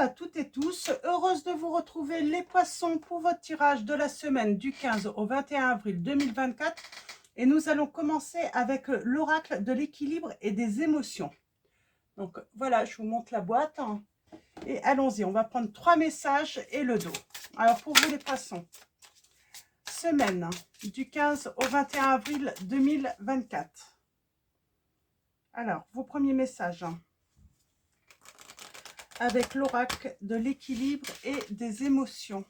à toutes et tous, heureuse de vous retrouver les poissons pour votre tirage de la semaine du 15 au 21 avril 2024 et nous allons commencer avec l'oracle de l'équilibre et des émotions. Donc voilà, je vous montre la boîte et allons-y, on va prendre 3 messages et le dos. Alors pour vous les poissons, semaine du 15 au 21 avril 2024. Alors, vos premiers messages avec l'oracle de l'équilibre et des émotions.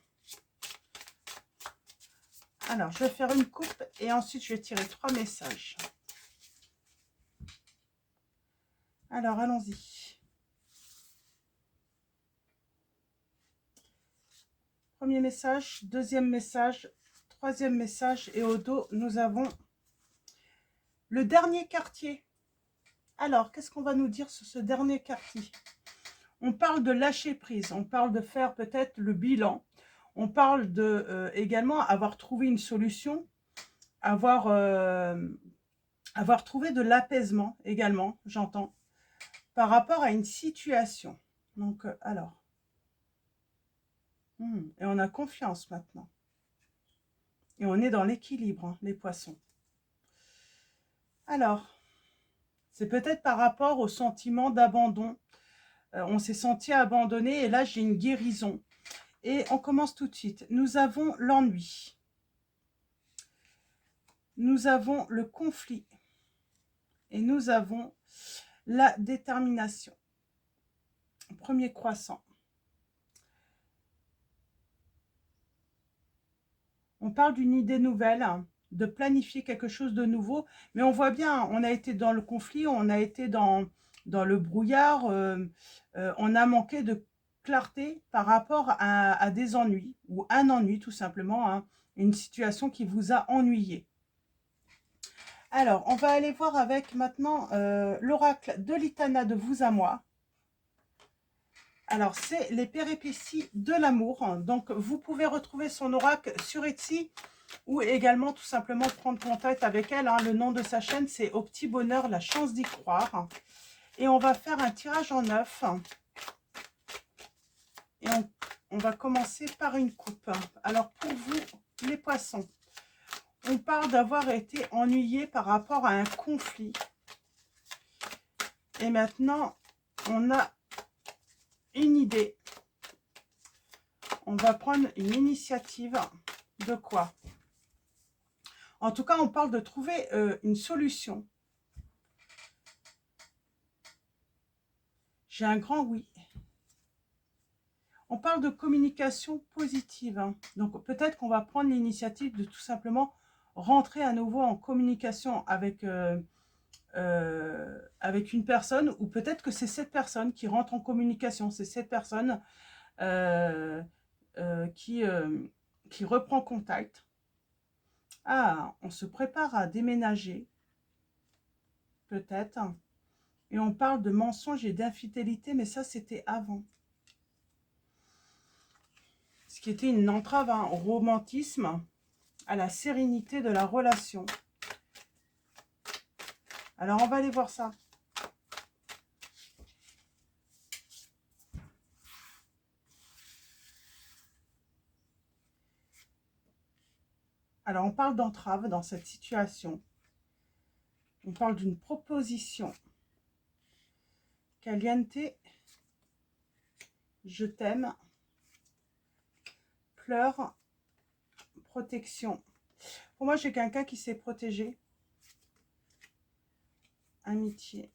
Alors, je vais faire une coupe et ensuite je vais tirer 3 messages. Alors, allons-y. Premier message, deuxième message, troisième message et au dos, nous avons le dernier quartier. Alors, qu'est-ce qu'on va nous dire sur ce dernier quartier? On parle de lâcher prise, on parle de faire peut-être le bilan, on parle de également avoir trouvé une solution, avoir trouvé de l'apaisement également, j'entends, par rapport à une situation. Donc, alors, et on a confiance maintenant. Et on est dans l'équilibre, hein, les poissons. Alors, c'est peut-être par rapport au sentiment d'abandon. On s'est senti abandonné et là, j'ai une guérison. Et on commence tout de suite. Nous avons l'ennui. Nous avons le conflit. Et nous avons la détermination. Premier croissant. On parle d'une idée nouvelle, hein, de planifier quelque chose de nouveau. Mais on voit bien, on a été dans le conflit, on a été dans le brouillard. On a manqué de clarté par rapport à des ennuis, ou un ennui tout simplement, hein, une situation qui vous a ennuyé. Alors, on va aller voir avec maintenant l'oracle de l'Itana de vous à moi. Alors, c'est les péripéties de l'amour. Donc, vous pouvez retrouver son oracle sur Etsy ou également tout simplement prendre contact avec elle. Hein. Le nom de sa chaîne, c'est Au Petit Bonheur, la chance d'y croire. Et on va faire un tirage en 9. Et on va commencer par une coupe. Alors, pour vous, les poissons, on parle d'avoir été ennuyé par rapport à un conflit. Et maintenant, on a une idée. On va prendre une initiative de quoi? En tout cas, on parle de trouver une solution. J'ai un grand oui. On parle de communication positive. Hein. Donc, peut-être qu'on va prendre l'initiative de tout simplement rentrer à nouveau en communication avec une personne, ou peut-être que c'est cette personne qui rentre en communication. C'est cette personne qui reprend contact. Ah, on se prépare à déménager, peut-être. Et on parle de mensonges et d'infidélité, mais ça, c'était avant. Ce qui était une entrave au romantisme, à la sérénité de la relation. Alors, on va aller voir ça. Alors, on parle d'entrave dans cette situation. On parle d'une proposition. Caliente, je t'aime. Pleurs, protection. Pour moi, j'ai quelqu'un qui s'est protégé. Amitié.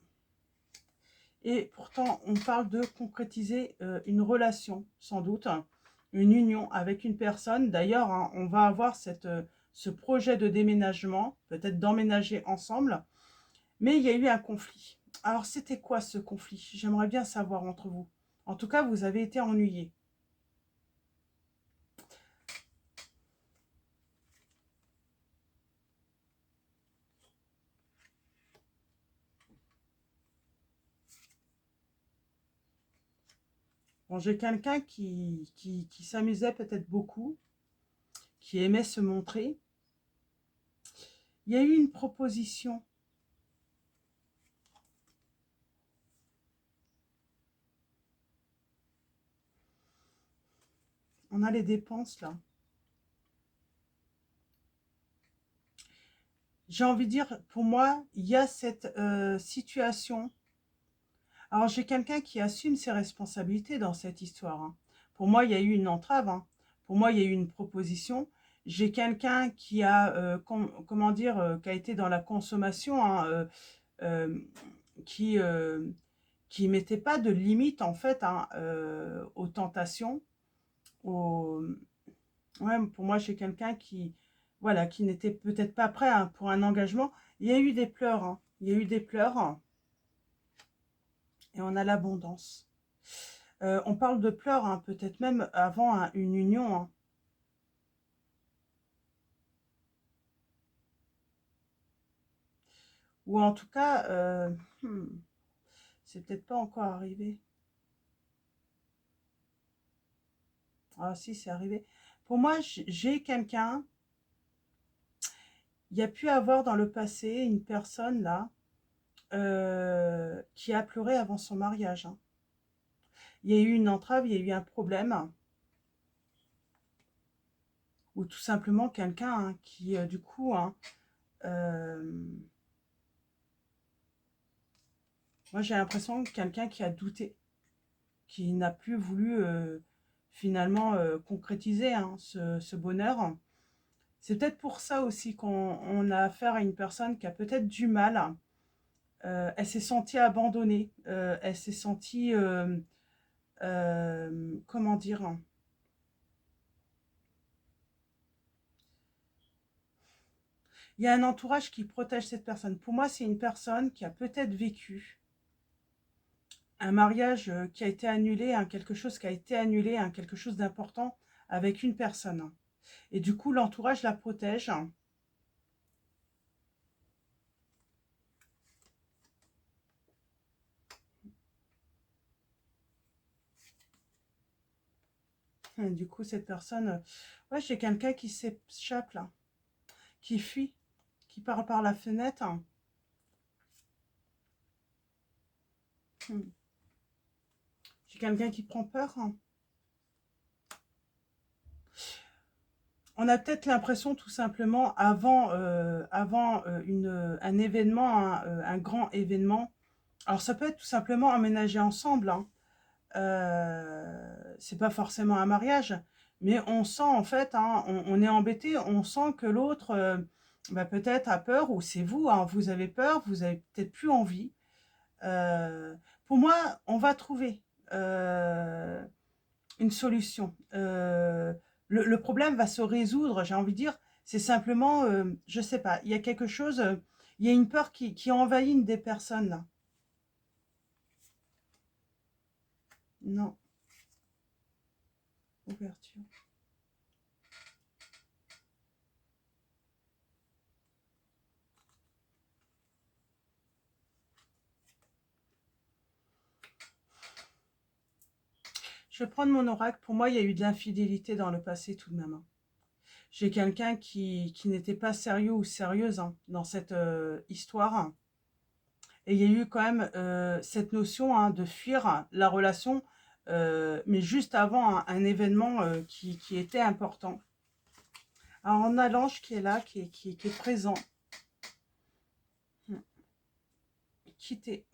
Et pourtant, on parle de concrétiser une relation, sans doute, hein, une union avec une personne. D'ailleurs, hein, on va avoir ce projet de déménagement, peut-être d'emménager ensemble. Mais il y a eu un conflit. Alors, c'était quoi ce conflit? J'aimerais bien savoir entre vous. En tout cas, vous avez été ennuyés. Bon, j'ai quelqu'un qui s'amusait peut-être beaucoup, qui aimait se montrer. Il y a eu une proposition. On a les dépenses, là. J'ai envie de dire, pour moi, il y a cette situation. Alors, j'ai quelqu'un qui assume ses responsabilités dans cette histoire, hein. Pour moi, il y a eu une entrave, hein. Pour moi, il y a eu une proposition. J'ai quelqu'un qui a, comment dire, qui a été dans la consommation, hein, euh, qui mettait pas de limite, en fait, hein, aux tentations. Aux... Ouais, pour moi, j'ai quelqu'un qui, voilà, qui n'était peut-être pas prêt, hein, pour un engagement. Il y a eu des pleurs, hein. Il y a eu des pleurs, hein, et on a l'abondance. On parle de pleurs, hein, peut-être même avant, hein, une union, hein. Ou en tout cas, c'est peut-être pas encore arrivé. Ah si, c'est arrivé. Pour moi, j'ai quelqu'un, il y a pu avoir dans le passé une personne là, qui a pleuré avant son mariage, hein. Il y a eu une entrave, il y a eu un problème, ou tout simplement quelqu'un, hein, qui, du coup, hein, euh, moi j'ai l'impression que quelqu'un qui a douté, qui n'a plus voulu, finalement, concrétiser, hein, ce bonheur. C'est peut-être pour ça aussi qu'on a affaire à une personne qui a peut-être du mal. Elle s'est sentie abandonnée, elle s'est sentie, comment dire, il y a un entourage qui protège cette personne. Pour moi, c'est une personne qui a peut-être vécu un mariage, qui a été annulé, hein, quelque chose qui a été annulé, hein, quelque chose d'important avec une personne. Et du coup, l'entourage la protège. Et du coup, cette personne, ouais, j'ai quelqu'un qui s'échappe là, qui fuit, qui part par la fenêtre. Hmm. J'ai quelqu'un qui prend peur. On a peut-être l'impression tout simplement avant un événement, un grand événement. Alors ça peut être tout simplement emménager ensemble, hein. C'est pas forcément un mariage, mais on sent en fait, hein, on est embêté, on sent que l'autre, bah, peut-être a peur, ou c'est vous, hein, vous avez peur, vous avez peut-être plus envie. Euh, pour moi, on va trouver une solution. Le problème va se résoudre, j'ai envie de dire. C'est simplement, je sais pas, il y a quelque chose, il y a une peur qui envahit une des personnes là. Non, ouverture. Je vais prendre mon oracle. Pour moi, il y a eu de l'infidélité dans le passé tout de même, hein. J'ai quelqu'un qui n'était pas sérieux ou sérieuse, hein, dans cette histoire. Et il y a eu quand même cette notion, hein, de fuir la relation, mais juste avant un événement, qui était important. Alors, on a l'ange qui est là, qui est présent. Quitter.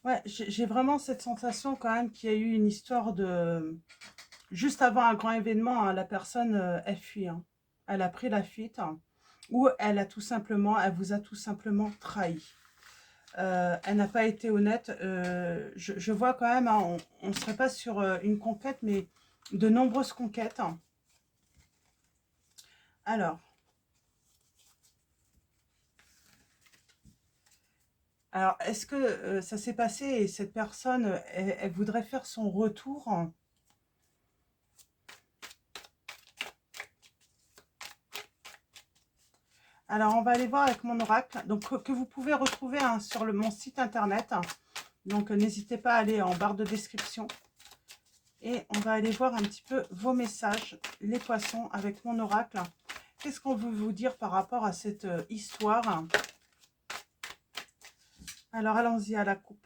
Ouais, j'ai vraiment cette sensation quand même qu'il y a eu une histoire de... Juste avant un grand événement, hein, la personne, elle fuit, hein. Elle a pris la fuite, hein, ou elle a tout simplement, elle vous a tout simplement trahi. Elle n'a pas été honnête. Je vois quand même, hein, on ne serait pas sur une conquête, mais de nombreuses conquêtes, hein. Alors, est-ce que ça s'est passé et cette personne, elle voudrait faire son retour, hein? Alors, on va aller voir avec mon oracle, donc que vous pouvez retrouver, hein, sur mon site internet, hein. Donc, n'hésitez pas à aller en barre de description. Et on va aller voir un petit peu vos messages, les poissons, avec mon oracle. Qu'est-ce qu'on veut vous dire par rapport à cette histoire? Alors, allons-y à la coupe.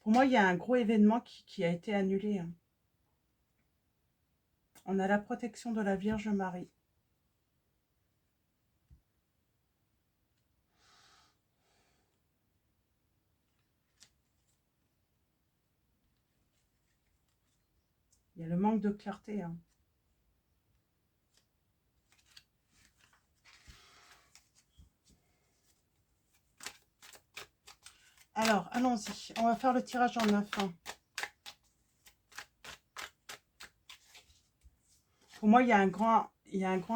Pour moi, il y a un gros événement qui a été annulé. On a la protection de la Vierge Marie. Il y a le manque de clarté. Alors, allons-y. On va faire le tirage en 9. Pour moi, il y a un grand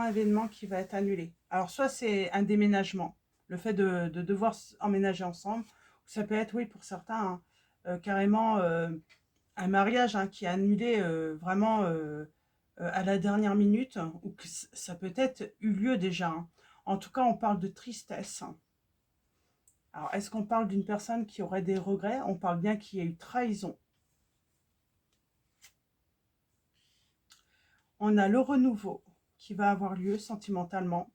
événement qui va être annulé. Alors, soit c'est un déménagement, le fait de devoir emménager ensemble. Ça peut être, oui, pour certains, carrément un mariage qui est annulé vraiment à la dernière minute, ou que ça peut être eu lieu déjà. En tout cas, on parle de tristesse. Alors, est-ce qu'on parle d'une personne qui aurait des regrets? On parle bien qu'il y a eu trahison. On a le renouveau qui va avoir lieu sentimentalement.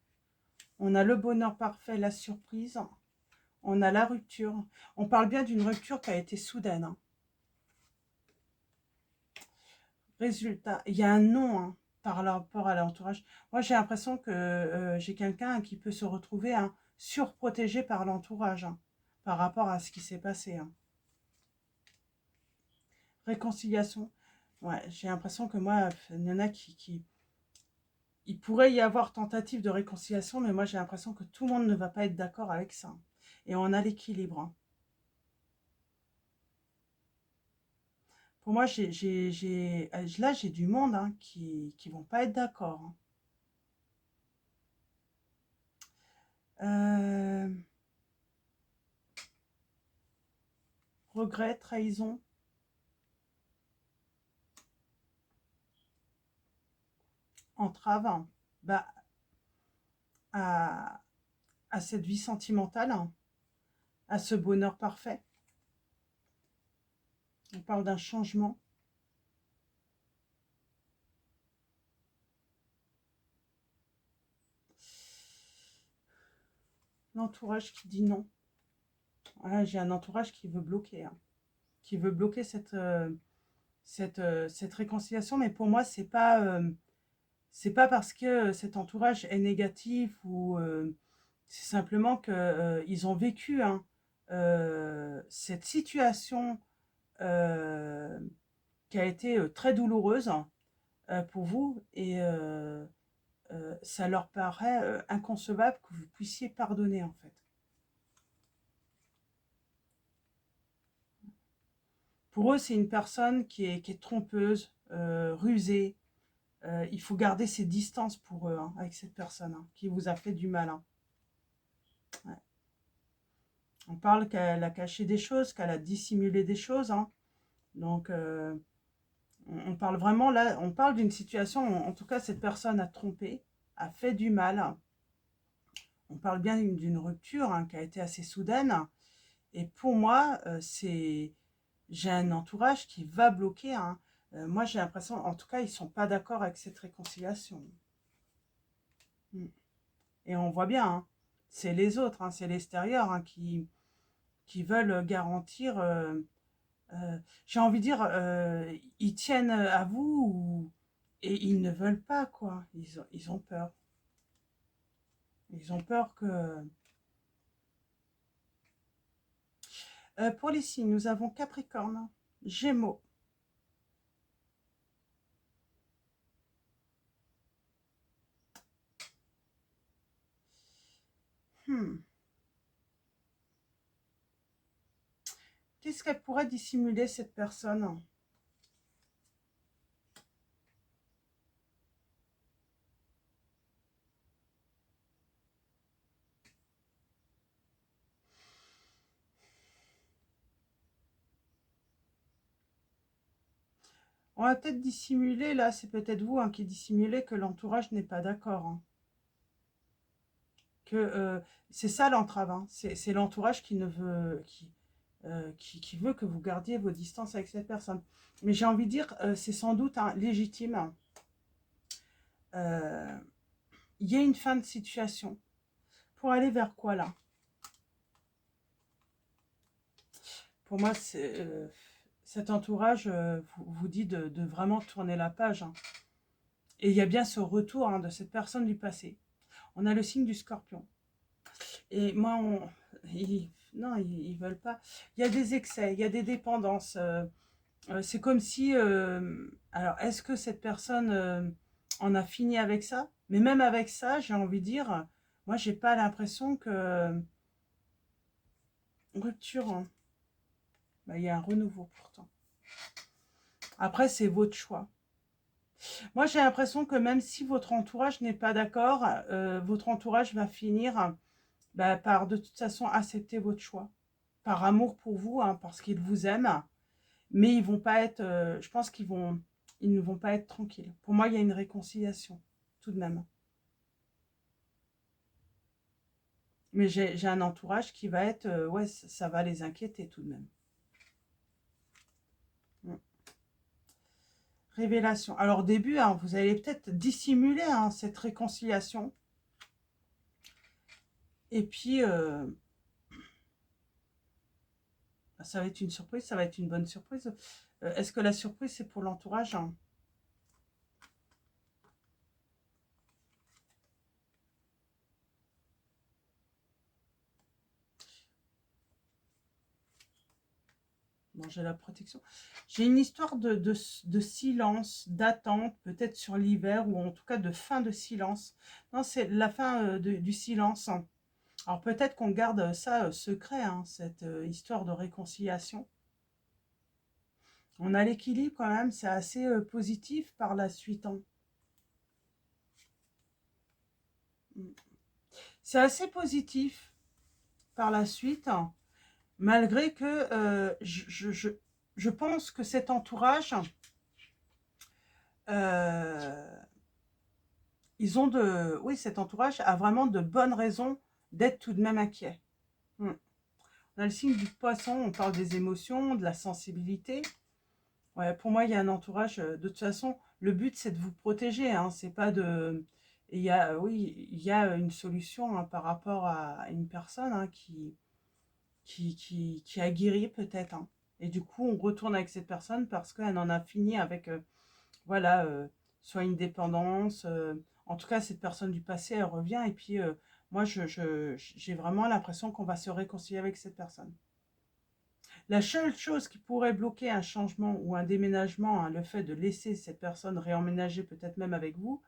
On a le bonheur parfait, la surprise. On a la rupture. On parle bien d'une rupture qui a été soudaine. Résultat, il y a un non par rapport à l'entourage. Moi, j'ai l'impression que j'ai quelqu'un qui peut se retrouver surprotégé par l'entourage par rapport à ce qui s'est passé. Réconciliation. Ouais, j'ai l'impression que moi, il y en a il pourrait y avoir tentative de réconciliation, mais moi, j'ai l'impression que tout le monde ne va pas être d'accord avec ça. Et on a l'équilibre. Pour moi, là, j'ai du monde qui vont pas être d'accord. Regret, trahison. Entrave bah, à, à cette vie sentimentale, à ce bonheur parfait. On parle d'un changement. L'entourage qui dit non. Voilà, j'ai un entourage qui veut bloquer. Qui veut bloquer cette réconciliation. Mais pour moi, c'est pas parce que cet entourage est négatif ou c'est simplement qu'ils ont vécu cette situation qui a été très douloureuse pour vous et ça leur paraît inconcevable que vous puissiez pardonner en fait. Pour eux, c'est une personne qui est trompeuse, rusée. Il faut garder ses distances pour eux avec cette personne qui vous a fait du mal. Ouais. On parle qu'elle a caché des choses, qu'elle a dissimulé des choses. Donc, on parle vraiment là, on parle d'une situation, en tout cas, cette personne a trompé, a fait du mal. On parle bien d'une rupture qui a été assez soudaine. Et pour moi, j'ai un entourage qui va bloquer. Moi, j'ai l'impression, en tout cas, ils ne sont pas d'accord avec cette réconciliation. Et on voit bien, c'est les autres, c'est l'extérieur qui veulent garantir. J'ai envie de dire, ils tiennent à vous et ils ne veulent pas, quoi. Ils ont peur. Ils ont peur que... pour les signes, nous avons Capricorne, Gémeaux, Qu'est-ce qu'elle pourrait dissimuler, cette personne? On va peut-être dissimuler, là, c'est peut-être vous qui dissimulez que l'entourage n'est pas d'accord. Que c'est ça l'entrave. C'est l'entourage qui ne veut... qui veut que vous gardiez vos distances avec cette personne. Mais j'ai envie de dire, c'est sans doute légitime. Il y a une fin de situation. Pour aller vers quoi, là? Pour moi, cet entourage vous dit de vraiment tourner la page. Hein. Et il y a bien ce retour de cette personne du passé. On a le signe du scorpion. Et moi, non, ils veulent pas. Il y a des excès, il y a des dépendances. C'est comme si... alors, est-ce que cette personne en a fini avec ça? Mais même avec ça, j'ai envie de dire, moi, j'ai pas l'impression que... Rupture, hein. Bah, il y a un renouveau pourtant. Après, c'est votre choix. Moi, j'ai l'impression que même si votre entourage n'est pas d'accord, votre entourage va finir par de toute façon accepter votre choix. Par amour pour vous, parce qu'ils vous aiment. Mais ils vont pas être, je pense ils ne vont pas être tranquilles. Pour moi, il y a une réconciliation, tout de même. Mais j'ai un entourage qui va être, ouais, ça va les inquiéter tout de même. Révélation. Alors au début, vous allez peut-être dissimuler cette réconciliation. Et puis, ça va être une surprise, ça va être une bonne surprise. Est-ce que la surprise, c'est pour l'entourage? Bon, j'ai la protection. J'ai une histoire de silence, d'attente, peut-être sur l'hiver, ou en tout cas de fin de silence. Non, c'est la fin du silence. Alors peut-être qu'on garde ça secret, cette histoire de réconciliation. On a l'équilibre quand même, c'est assez positif par la suite. C'est assez positif par la suite, malgré que je pense que cet entourage, oui, cet entourage a vraiment de bonnes raisons d'être tout de même inquiet. On a le signe du poisson, on parle des émotions, de la sensibilité. Ouais, pour moi, il y a un entourage, de toute façon, le but c'est de vous protéger, c'est pas de... Et oui, il y a une solution par rapport à une personne qui a guéri peut-être. Et du coup, on retourne avec cette personne parce qu'elle en a fini avec, voilà, soit une dépendance. En tout cas, cette personne du passé, elle revient. Et puis, moi, j'ai vraiment l'impression qu'on va se réconcilier avec cette personne. La seule chose qui pourrait bloquer un changement ou un déménagement, le fait de laisser cette personne réemménager peut-être même avec vous,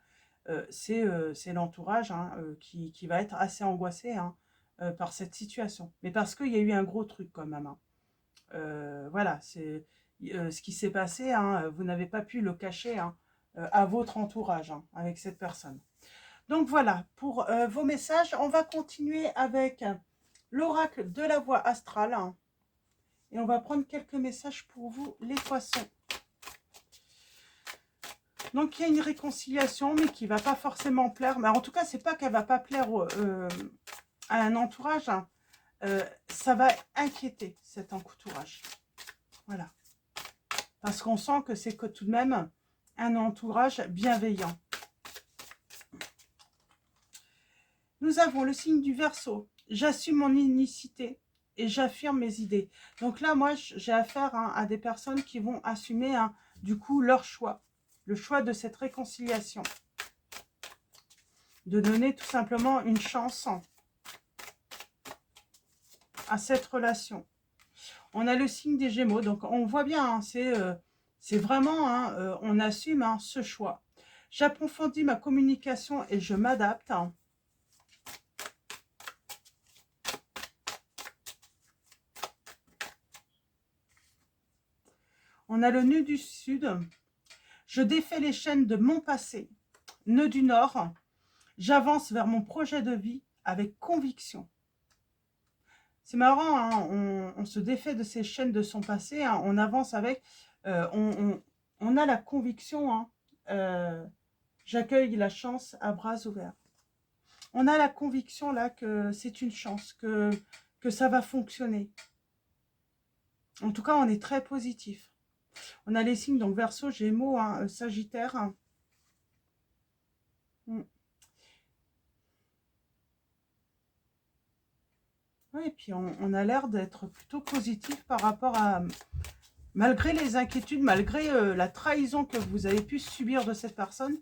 c'est l'entourage qui va être assez angoissé par cette situation. Mais parce qu'il y a eu un gros truc quand même. Voilà, c'est ce qui s'est passé, vous n'avez pas pu le cacher à votre entourage avec cette personne. Donc voilà, pour vos messages, on va continuer avec l'oracle de la voie astrale. Et on va prendre quelques messages pour vous, les poissons. Donc, il y a une réconciliation, mais qui ne va pas forcément plaire. Mais en tout cas, c'est pas qu'elle ne va pas plaire à un entourage. Ça va inquiéter cet entourage. Voilà. Parce qu'on sent que c'est que tout de même un entourage bienveillant. Nous avons le signe du Verseau. J'assume mon unicité et j'affirme mes idées. Donc là, moi, j'ai affaire à des personnes qui vont assumer du coup leur choix. Le choix de cette réconciliation. De donner tout simplement une chance à cette relation. On a le signe des Gémeaux. Donc on voit bien, c'est vraiment, on assume ce choix. J'approfondis ma communication et je m'adapte. On a le nœud du Sud. Je défais les chaînes de mon passé. Nœud du Nord. J'avance vers mon projet de vie avec conviction. C'est marrant, on se défait de ces chaînes de son passé. On avance avec... on a la conviction. J'accueille la chance à bras ouverts. On a la conviction là que c'est une chance, que ça va fonctionner. En tout cas, on est très positif. On a les signes, donc Verseau, Gémeaux, hein, Sagittaire. Hein. Oui, et puis on a l'air d'être plutôt positif par rapport à... Malgré les inquiétudes, malgré la trahison que vous avez pu subir de cette personne,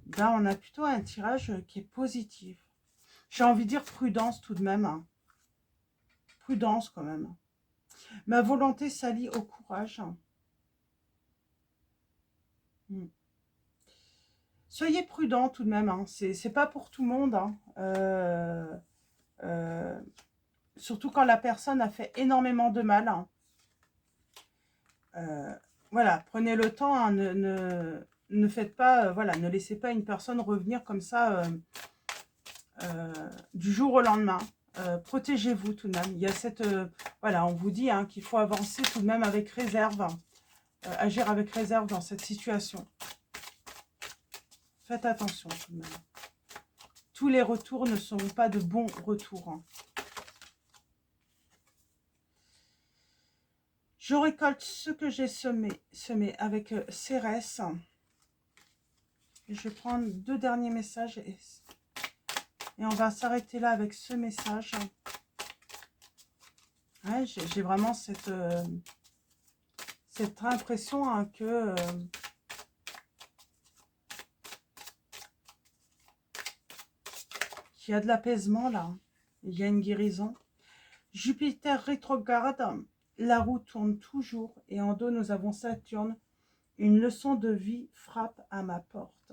ben, on a plutôt un tirage qui est positif. J'ai envie de dire prudence tout de même. Hein. Prudence quand même. Ma volonté s'allie au courage. Soyez prudent tout de même. Hein. C'est pas pour tout le monde. Hein. Surtout quand la personne a fait énormément de mal. Hein. Voilà, prenez le temps. Hein, ne faites pas, voilà, ne laissez pas une personne revenir comme ça du jour au lendemain. Protégez-vous tout de même. Il y a cette, voilà, on vous dit hein, qu'il faut avancer tout de même avec réserve, agir avec réserve dans cette situation. Faites attention tout de même. Tous les retours ne sont pas de bons retours. Hein. Je récolte ce que j'ai semé avec Cérès. Je vais prendre 2 derniers messages et on va s'arrêter là avec ce message. Ouais, j'ai vraiment cette impression hein, que qu'il y a de l'apaisement là. Il y a une guérison. Jupiter rétrograde. La roue tourne toujours. Et en dos, nous avons Saturne. Une leçon de vie frappe à ma porte.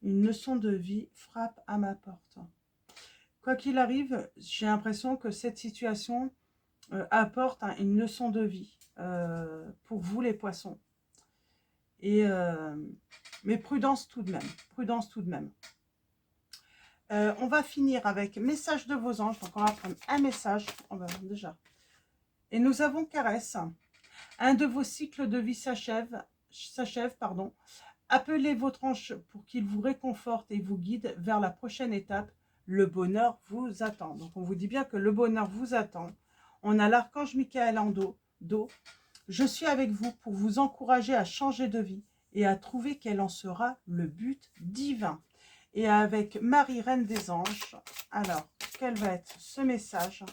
Une leçon de vie frappe à ma porte. Quoi qu'il arrive, j'ai l'impression que cette situation apporte hein, une leçon de vie pour vous les poissons. Et, mais prudence tout de même. Prudence tout de même. On va finir avec message de vos anges. Donc on va prendre un message. On va déjà. Et nous avons Caresse. Un de vos cycles de vie s'achève. Pardon. Appelez votre ange pour qu'il vous réconforte et vous guide vers la prochaine étape. Le bonheur vous attend. Donc on vous dit bien que le bonheur vous attend. On a l'archange Michael en dos. Je suis avec vous pour vous encourager à changer de vie et à trouver quel en sera le but divin. Et avec Marie, Reine des Anges, alors, quel va être ce message?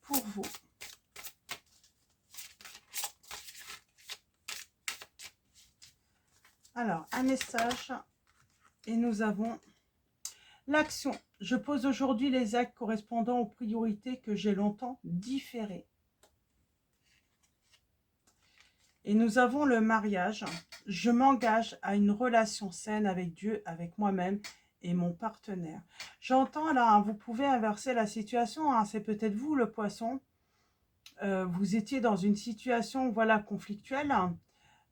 Pour vous. Alors, un message. Et nous avons l'action. Je pose aujourd'hui les actes correspondant aux priorités que j'ai longtemps différées. Et nous avons le mariage. Je m'engage à une relation saine avec Dieu, avec moi-même et mon partenaire. J'entends là, hein, vous pouvez inverser la situation. Hein, c'est peut-être vous le poisson. Vous étiez dans une situation voilà, conflictuelle.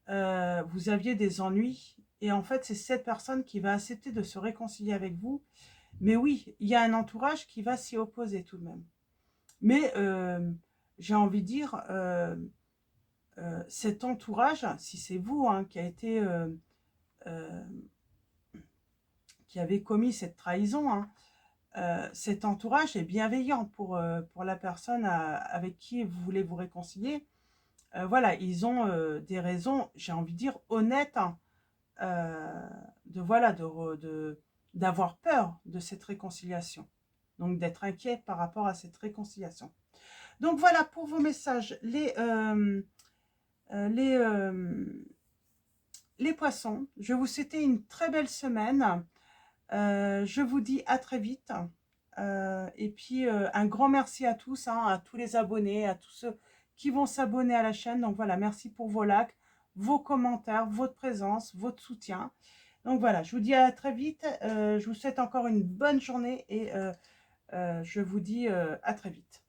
Vous aviez des ennuis. Et en fait, c'est cette personne qui va accepter de se réconcilier avec vous. Mais oui, il y a un entourage qui va s'y opposer tout de même. Mais j'ai envie de dire... cet entourage, si c'est vous hein, qui a été qui avez commis cette trahison, hein, cet entourage est bienveillant pour la personne avec qui vous voulez vous réconcilier. Voilà, ils ont des raisons, j'ai envie de dire, honnêtes hein, d'avoir peur de cette réconciliation. Donc d'être inquiet par rapport à cette réconciliation. Donc voilà pour vos messages. Les poissons, je vous souhaite une très belle semaine. Je vous dis à très vite. Et puis, un grand merci à tous, hein, à tous les abonnés, à tous ceux qui vont s'abonner à la chaîne. Donc voilà, merci pour vos likes, vos commentaires, votre présence, votre soutien. Donc voilà, je vous dis à très vite. Je vous souhaite encore une bonne journée et je vous dis à très vite.